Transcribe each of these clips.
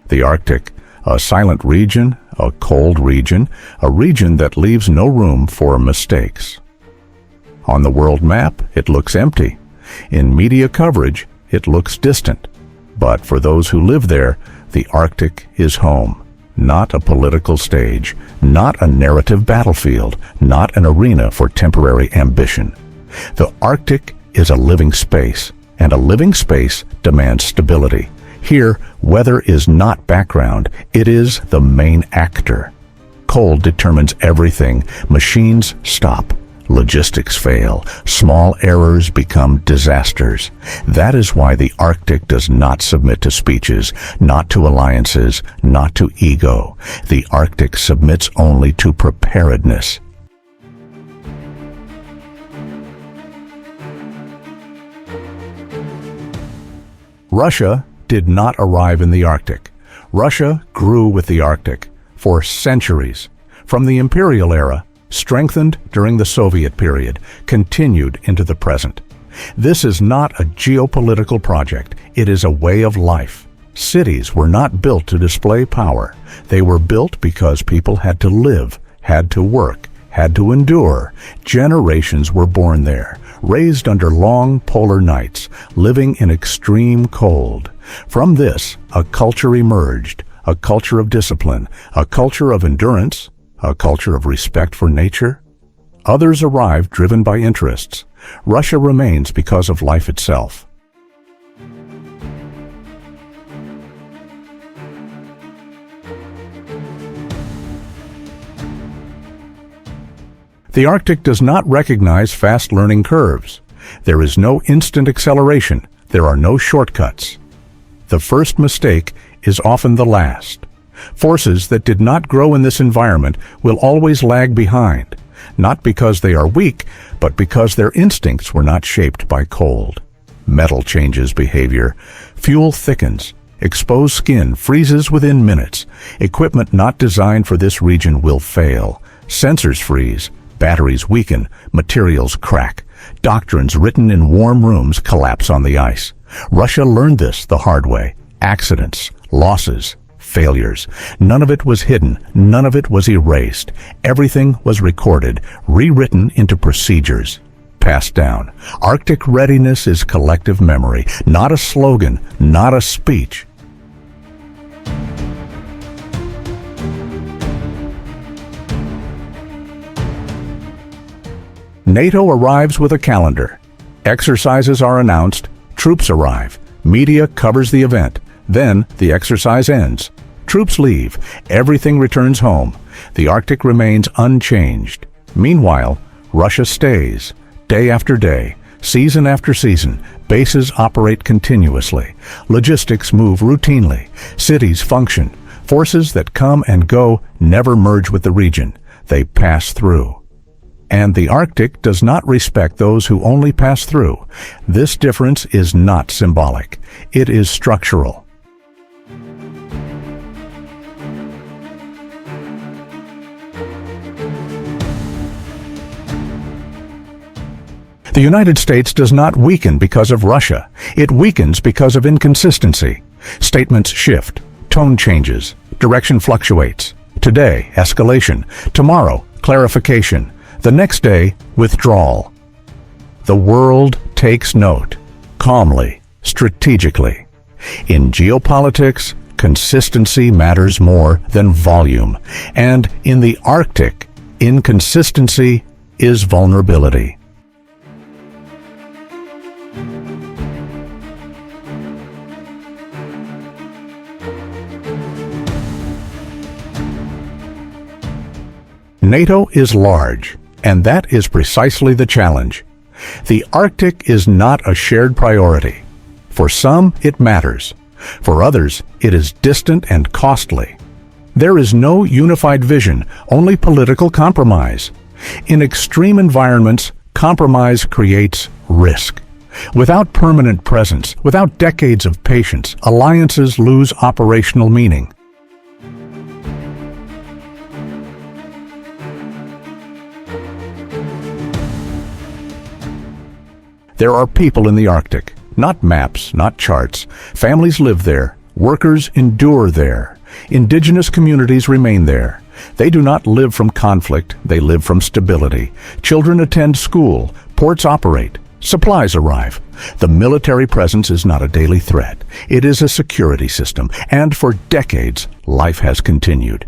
The Arctic, a silent region, a cold region, a region that leaves no room for mistakes. On the world map, it looks empty. In media coverage, it looks distant. But for those who live there, the Arctic is home. Not a political stage, not a narrative battlefield, not an arena for temporary ambition. The Arctic is a living space, and a living space demands stability. Here, weather is not background, it is the main actor. Cold determines everything. Machines stop. Logistics fail. Small errors become disasters. That is why the Arctic does not submit to speeches, not to alliances, not to ego. The Arctic submits only to preparedness. Russia did not arrive in the Arctic. Russia grew with the Arctic for centuries. From the imperial era, strengthened during the Soviet period, continued into the present. This is not a geopolitical project, it is a way of life. Cities were not built to display power. They were built because people had to live, had to work, had to endure. Generations were born there, raised under long polar nights, living in extreme cold. From this, a culture emerged, a culture of discipline, a culture of endurance, a culture of respect for nature. Others arrived driven by interests. Russia remains because of life itself. The Arctic does not recognize fast learning curves. There is no instant acceleration. There are no shortcuts. The first mistake is often the last. Forces that did not grow in this environment will always lag behind, not because they are weak, but because their instincts were not shaped by cold. Metal changes behavior. Fuel thickens. Exposed skin freezes within minutes. Equipment not designed for this region will fail. Sensors freeze. Batteries weaken. Materials crack. Doctrines written in warm rooms collapse on the ice. Russia learned this the hard way. Accidents, losses, failures. None of it was hidden. None of it was erased. Everything was recorded, rewritten into procedures, passed down. Arctic readiness is collective memory, not a slogan, not a speech. NATO arrives with a calendar. Exercises are announced. Troops arrive. Media covers the event. Then the exercise ends. Troops leave. Everything returns home. The Arctic remains unchanged. Meanwhile, Russia stays. Day after day, season after season, bases operate continuously. Logistics move routinely. Cities function. Forces that come and go never merge with the region. They pass through. And the Arctic does not respect those who only pass through. This difference is not symbolic. It is structural. The United States does not weaken because of Russia. It weakens because of inconsistency. Statements shift. Tone changes. Direction fluctuates. Today, escalation. Tomorrow, clarification. The next day, withdrawal. The world takes note, calmly, strategically. In geopolitics, consistency matters more than volume. And in the Arctic, inconsistency is vulnerability. NATO is large, and that is precisely the challenge. The Arctic is not a shared priority. For some, it matters. For others, it is distant and costly. There is no unified vision, only political compromise. In extreme environments, compromise creates risk. Without permanent presence, without decades of patience, alliances lose operational meaning. There are people in the Arctic, not maps, not charts. Families live there, Workers endure there. Indigenous communities remain there. They do not live from conflict, they live from stability. Children attend school, ports operate, supplies arrive. The military presence is not a daily threat. It is a security system, and for decades, life has continued.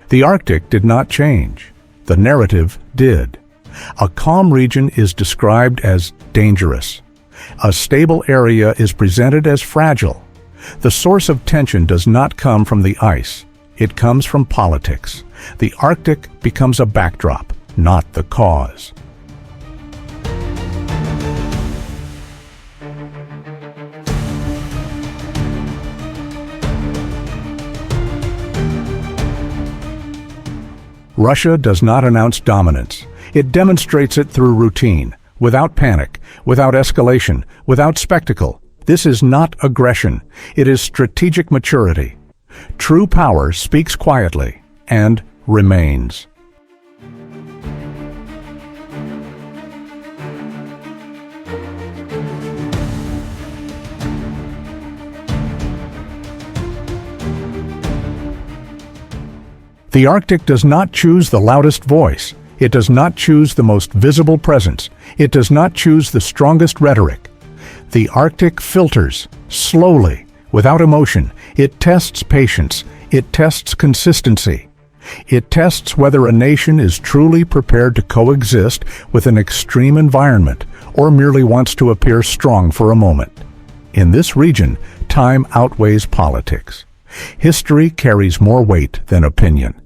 The Arctic did not change. The narrative did. A calm region is described as dangerous. A stable area is presented as fragile. The source of tension does not come from the ice. It comes from politics. The Arctic becomes a backdrop, not the cause. Russia does not announce dominance. It demonstrates it through routine, without panic, without escalation, without spectacle. This is not aggression. It is strategic maturity. True power speaks quietly and remains. The Arctic does not choose the loudest voice. It does not choose the most visible presence. It does not choose the strongest rhetoric. The Arctic filters, slowly, without emotion. It tests patience. It tests consistency. It tests whether a nation is truly prepared to coexist with an extreme environment or merely wants to appear strong for a moment. In this region, time outweighs politics. History carries more weight than opinion.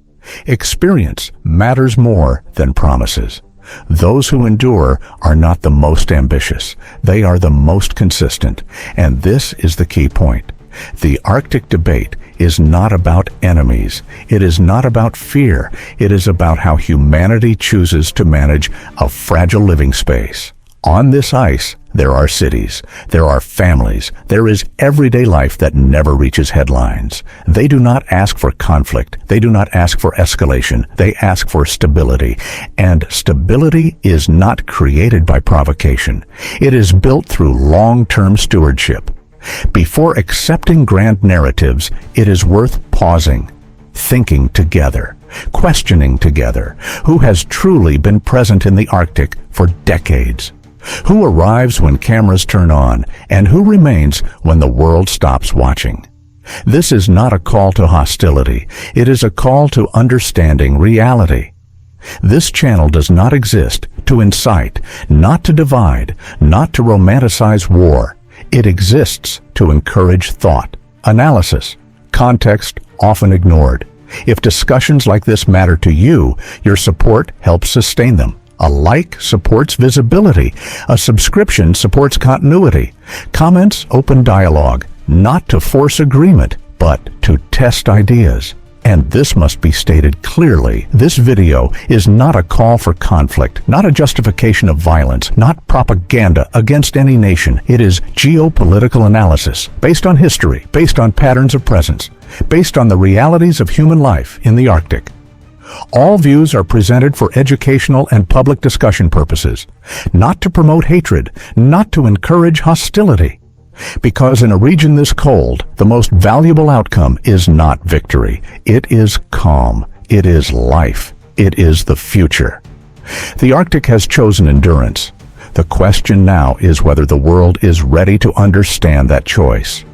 Experience matters more than promises. Those who endure are not the most ambitious. They are the most consistent. And this is the key point. The Arctic debate is not about enemies. It is not about fear. It is about how humanity chooses to manage a fragile living space. On this ice, there are cities, there are families, there is everyday life that never reaches headlines. They do not ask for conflict. They do not ask for escalation. They ask for stability. And stability is not created by provocation. It is built through long-term stewardship. Before accepting grand narratives, it is worth pausing, thinking together, questioning together. Who has truly been present in the Arctic for decades? Who arrives when cameras turn on, and who remains when the world stops watching? This is not a call to hostility. It is a call to understanding reality. This channel does not exist to incite, not to divide, not to romanticize war. It exists to encourage thought, analysis, context often ignored. If discussions like this matter to you, your support helps sustain them. A like supports visibility. A subscription supports continuity. Comments open dialogue, not to force agreement, but to test ideas. And this must be stated clearly. This video is not a call for conflict, not a justification of violence, not propaganda against any nation. It is geopolitical analysis based on history, based on patterns of presence, based on the realities of human life in the Arctic. All views are presented for educational and public discussion purposes, not to promote hatred, not to encourage hostility. Because in a region this cold, the most valuable outcome is not victory. It is calm. It is life. It is the future. The Arctic has chosen endurance. The question now is whether the world is ready to understand that choice.